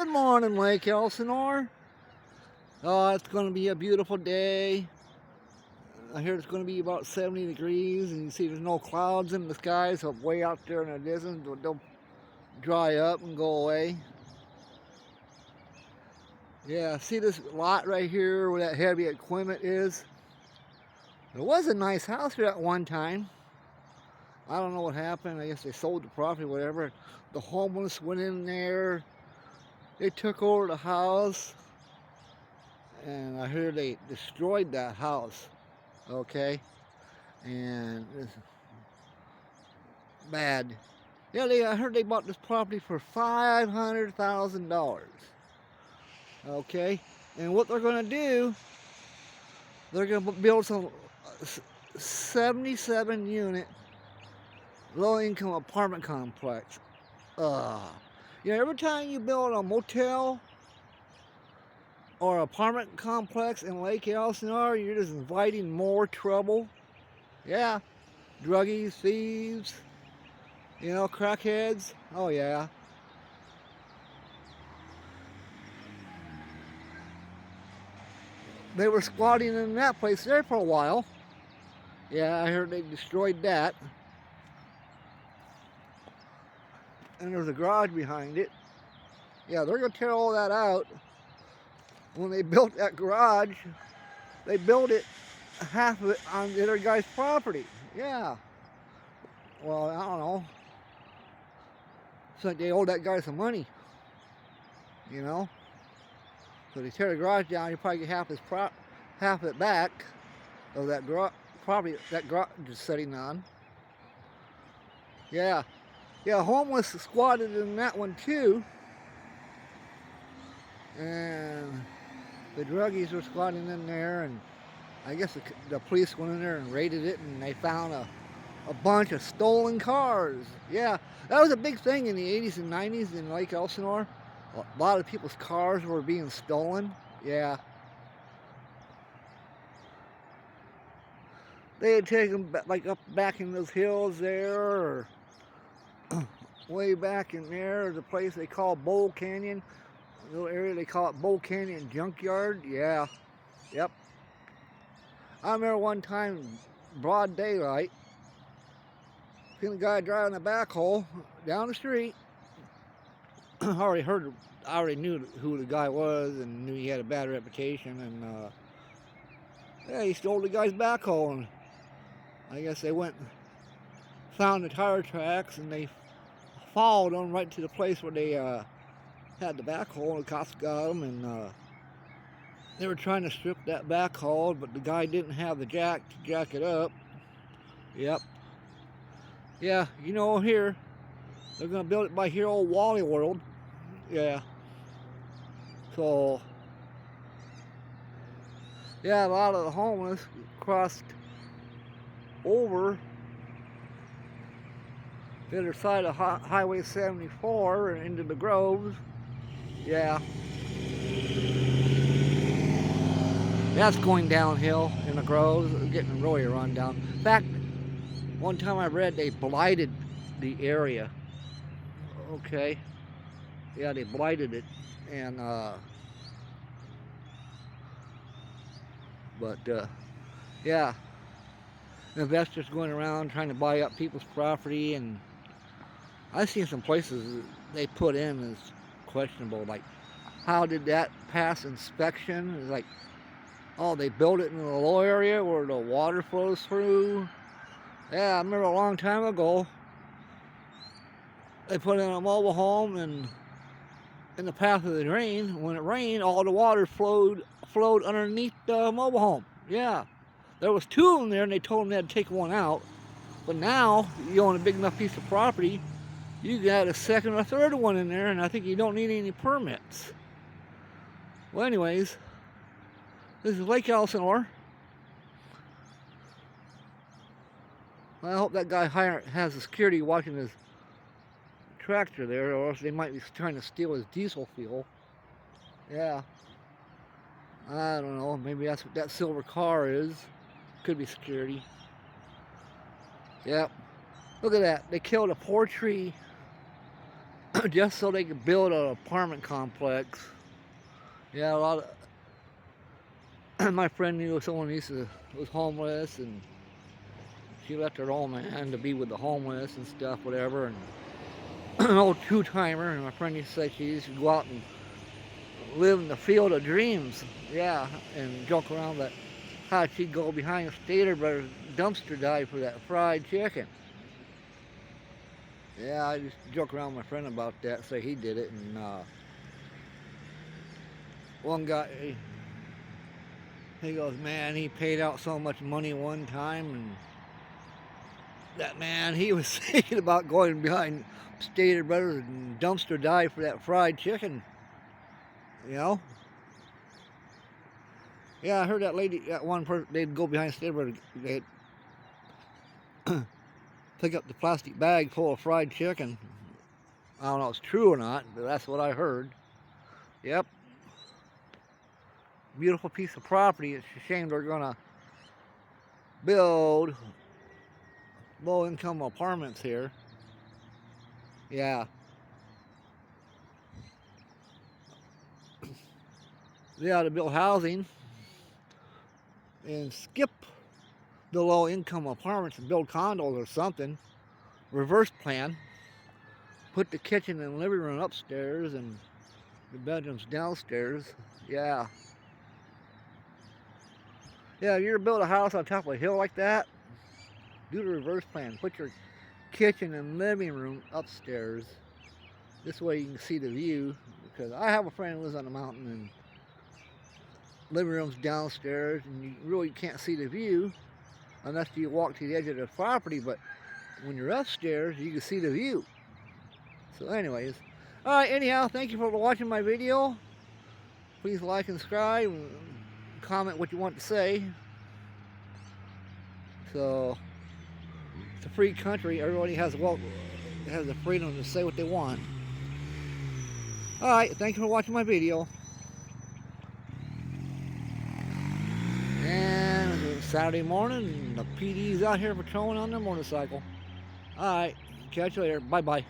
Good morning, Lake Elsinore. Oh, it's going to be a beautiful day. I hear it's going to be about 70 degrees, and you see there's no clouds in the sky, so way out there in the distance, they'll dry up and go away. Yeah, see this lot right here where that heavy equipment is? There was a nice house here at one time. I don't know what happened. I guess they sold the property or whatever. The homeless went in there. They took over the house. And I heard they destroyed that house, okay? And it's bad. Yeah, I heard they bought this property for $500,000, okay? And what they're gonna do, they're gonna build some 77-unit low-income apartment complex. You know, every time you build a motel or apartment complex in Lake Elsinore, you're just inviting more trouble. Yeah, druggies, thieves, you know, crackheads. Oh yeah. They were squatting in that place there for a while. Yeah, I heard they destroyed that. And there's a garage behind it. Yeah, they're gonna tear all that out. When they built that garage, they built it, half of it, on the other guy's property. Yeah. Well, I don't know. It's like they owe that guy some money, you know. So they tear the garage down, you probably get half of it back of that property that garage is sitting on. Yeah. Yeah, homeless squatted in that one too. And the druggies were squatting in there, and I guess the police went in there and raided it, and they found a bunch of stolen cars. Yeah, that was a big thing in the 80s and 90s in Lake Elsinore. A lot of people's cars were being stolen. Yeah. They had taken them like up back in those hills there, or way back in there, the place they call Bowl Canyon. A little area they call it Bowl Canyon Junkyard. Yeah. Yep. I remember one time, broad daylight, seen a guy driving a backhoe down the street. I already knew who the guy was and knew he had a bad reputation. And yeah, he stole the guy's backhoe, and I guess they went, found the tire tracks, and they followed them right to the place where they had the backhoe, and the cops got them, and they were trying to strip that backhoe, but the guy didn't have the jack to jack it up. Yep. Yeah, you know, here, they're going to build it by here, old Wally World. Yeah. So, yeah, a lot of the homeless crossed over the other side of Highway 74 and into the groves. Yeah. That's going downhill in the groves, getting really run down. In fact, one time I read they blighted the area. Okay. Yeah, they blighted it. And, yeah. Investors going around trying to buy up people's property, and I've seen some places they put in as questionable, like, how did that pass inspection? It's like, oh, they built it in a low area where the water flows through. Yeah, I remember a long time ago, they put in a mobile home, and in the path of the rain, when it rained, all the water flowed underneath the mobile home. Yeah. There was two of them there, and they told them they had to take one out. But now, you own a big enough piece of property, you can add a second or third one in there, and I think you don't need any permits. Well, anyways, this is Lake Elsinore. I hope that guy has a security watching his tractor there, or else they might be trying to steal his diesel fuel. Yeah. I don't know, maybe that's what that silver car is. Could be security. Yep. Look at that. They killed a poor tree just so they could build an apartment complex. Yeah, a lot of my friend knew someone was homeless, and she left her old man to be with the homeless and stuff, whatever. And an old two-timer, and my friend used to say she used to go out and live in the field of dreams. Yeah, and joke around that how she'd go behind the Stater Brothers dumpster dive for that fried chicken. Yeah, I just joke around with my friend about that, say he did it, and one guy, he goes, man, he paid out so much money one time, and that man, he was thinking about going behind Stater Brothers and dumpster dive for that fried chicken, you know? Yeah, I heard that lady, that one person, they'd go behind Stater Brothers, they'd pick up the plastic bag full of fried chicken. I don't know if it's true or not, but that's what I heard. Yep. Beautiful piece of property. It's a shame they're gonna build low-income apartments here. Yeah. They ought to build housing and skip the low-income apartments and build condos or something. Reverse plan. Put the kitchen and living room upstairs and the bedrooms downstairs. Yeah. Yeah, if you ever build a house on top of a hill like that, do the reverse plan. Put your kitchen and living room upstairs. This way you can see the view. Because I have a friend who lives on the mountain and living room's downstairs, and you really can't see the view unless you walk to the edge of the property. But when you're upstairs, you can see the view. So anyways, alright, anyhow, thank you for watching my video. Please like and subscribe and comment what you want to say. So it's a free country. Everybody has the freedom to say what they want. Alright, thank you for watching my video. And it's Saturday morning, and the PD's out here patrolling on their motorcycle. Alright, catch you later. Bye-bye.